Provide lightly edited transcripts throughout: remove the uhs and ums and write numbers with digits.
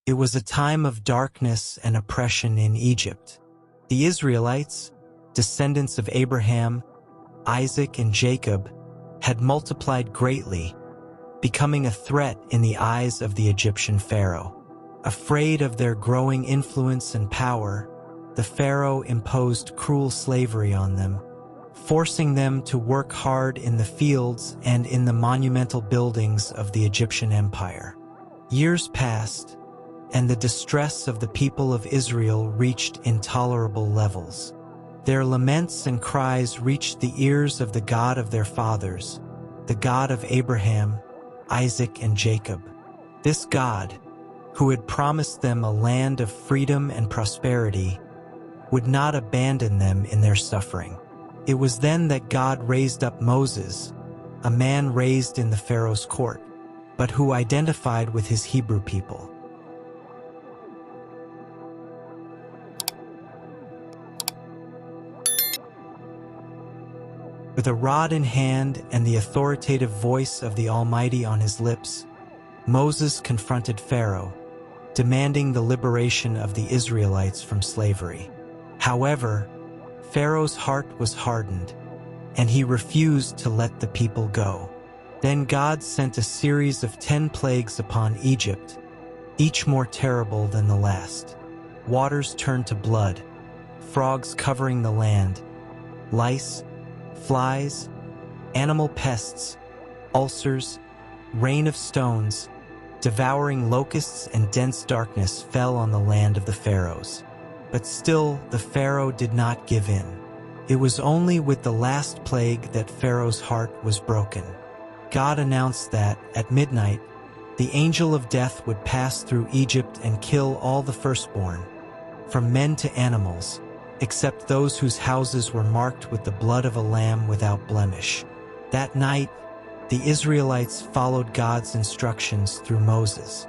It was a time of darkness and oppression in Egypt. The Israelites, descendants of Abraham, Isaac, and Jacob, had multiplied greatly, becoming a threat in the eyes of the Egyptian pharaoh. Afraid of their growing influence and power, the pharaoh imposed cruel slavery on them, forcing them to work hard in the fields and in the monumental buildings of the Egyptian empire. Years passed, and the distress of the people of Israel reached intolerable levels. Their laments and cries reached the ears of the God of their fathers, the God of Abraham, Isaac, and Jacob. This God, who had promised them a land of freedom and prosperity, would not abandon them in their suffering. It was then that God raised up Moses, a man raised in the Pharaoh's court, but who identified with his Hebrew people. With a rod in hand and the authoritative voice of the Almighty on his lips, Moses confronted Pharaoh, demanding the liberation of the Israelites from slavery. However, Pharaoh's heart was hardened, and he refused to let the people go. Then God sent a series of 10 plagues upon Egypt, each more terrible than the last. Waters turned to blood, frogs covering the land, lice, flies, animal pests, ulcers, rain of stones, devouring locusts, and dense darkness fell on the land of the pharaohs. But still, the pharaoh did not give in. It was only with the last plague that Pharaoh's heart was broken. God announced that, at midnight, the angel of death would pass through Egypt and kill all the firstborn, from men to animals, except those whose houses were marked with the blood of a lamb without blemish. That night, the Israelites followed God's instructions through Moses.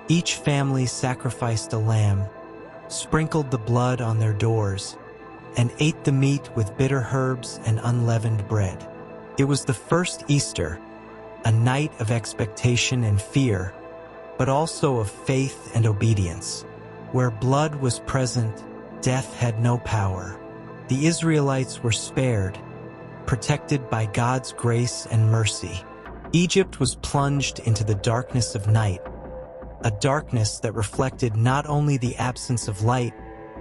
Each family sacrificed a lamb, sprinkled the blood on their doors, and ate the meat with bitter herbs and unleavened bread. It was the first Easter, a night of expectation and fear, but also of faith and obedience. Where blood was present, death had no power. The Israelites were spared, protected by God's grace and mercy. Egypt was plunged into the darkness of night, a darkness that reflected not only the absence of light,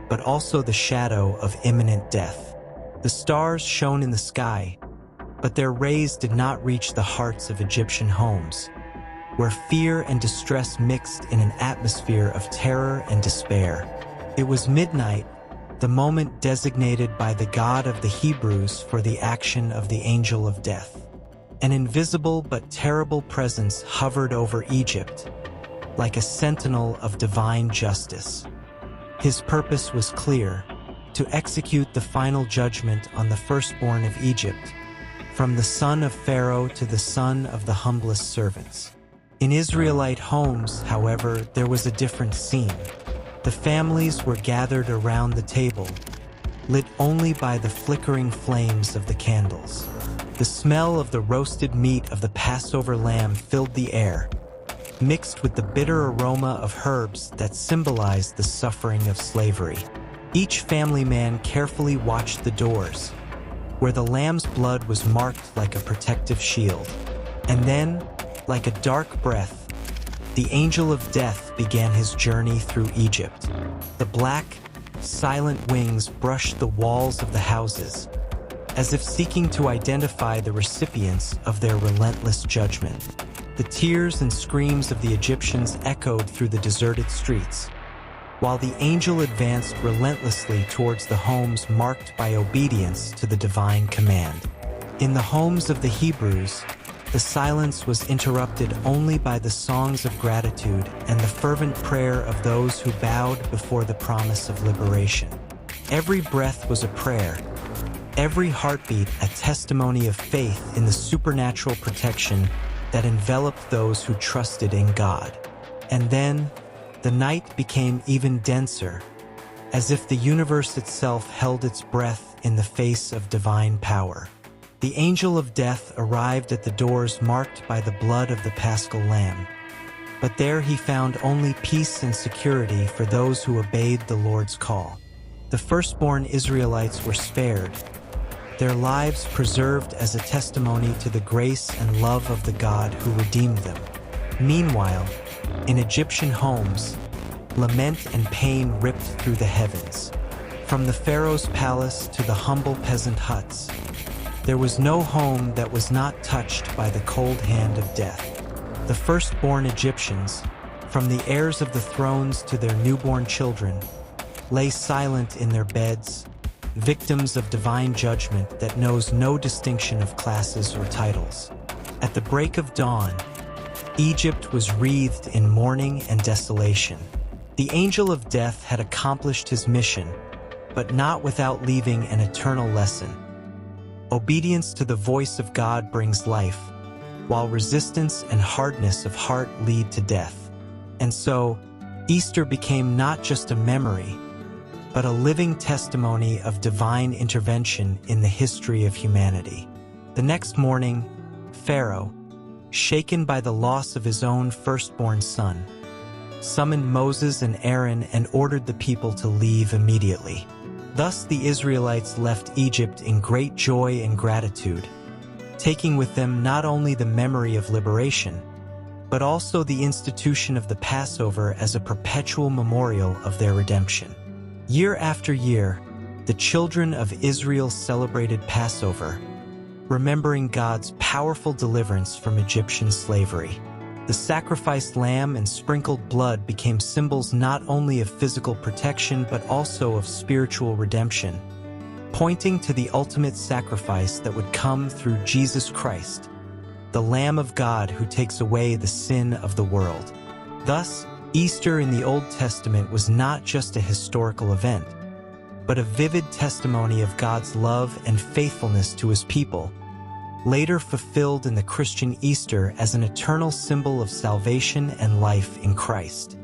but also the shadow of imminent death. The stars shone in the sky, but their rays did not reach the hearts of Egyptian homes, where fear and distress mixed in an atmosphere of terror and despair. It was midnight, the moment designated by the God of the Hebrews for the action of the angel of death. An invisible but terrible presence hovered over Egypt, like a sentinel of divine justice. His purpose was clear: to execute the final judgment on the firstborn of Egypt, from the son of Pharaoh to the son of the humblest servants. In Israelite homes, however, there was a different scene. The families were gathered around the table, lit only by the flickering flames of the candles. The smell of the roasted meat of the Passover lamb filled the air, mixed with the bitter aroma of herbs that symbolized the suffering of slavery. Each family man carefully watched the doors, where the lamb's blood was marked like a protective shield. And then, like a dark breath, the angel of death began his journey through Egypt. The black, silent wings brushed the walls of the houses, as if seeking to identify the recipients of their relentless judgment. The tears and screams of the Egyptians echoed through the deserted streets, while the angel advanced relentlessly towards the homes marked by obedience to the divine command. In the homes of the Hebrews, the silence was interrupted only by the songs of gratitude and the fervent prayer of those who bowed before the promise of liberation. Every breath was a prayer, every heartbeat a testimony of faith in the supernatural protection that enveloped those who trusted in God. And then, the night became even denser, as if the universe itself held its breath in the face of divine power. The angel of death arrived at the doors marked by the blood of the Paschal Lamb, But there he found only peace and security for those who obeyed the Lord's call. The firstborn Israelites were spared, their lives preserved as a testimony to the grace and love of the God who redeemed them. Meanwhile, in Egyptian homes, lament and pain ripped through the heavens. From the Pharaoh's palace to the humble peasant huts, there was no home that was not touched by the cold hand of death. The firstborn Egyptians, from the heirs of the thrones to their newborn children, lay silent in their beds, victims of divine judgment that knows no distinction of classes or titles. At the break of dawn, Egypt was wreathed in mourning and desolation. The angel of death had accomplished his mission, but not without leaving an eternal lesson. Obedience to the voice of God brings life, while resistance and hardness of heart lead to death. And so, Easter became not just a memory, but a living testimony of divine intervention in the history of humanity. The next morning, Pharaoh, shaken by the loss of his own firstborn son, summoned Moses and Aaron and ordered the people to leave immediately. Thus the Israelites left Egypt in great joy and gratitude, taking with them not only the memory of liberation, but also the institution of the Passover as a perpetual memorial of their redemption. Year after year, the children of Israel celebrated Passover, remembering God's powerful deliverance from Egyptian slavery. The sacrificed lamb and sprinkled blood became symbols not only of physical protection but also of spiritual redemption, pointing to the ultimate sacrifice that would come through Jesus Christ, the Lamb of God who takes away the sin of the world. Thus, Easter in the Old Testament was not just a historical event, but a vivid testimony of God's love and faithfulness to his people, later fulfilled in the Christian Easter as an eternal symbol of salvation and life in Christ.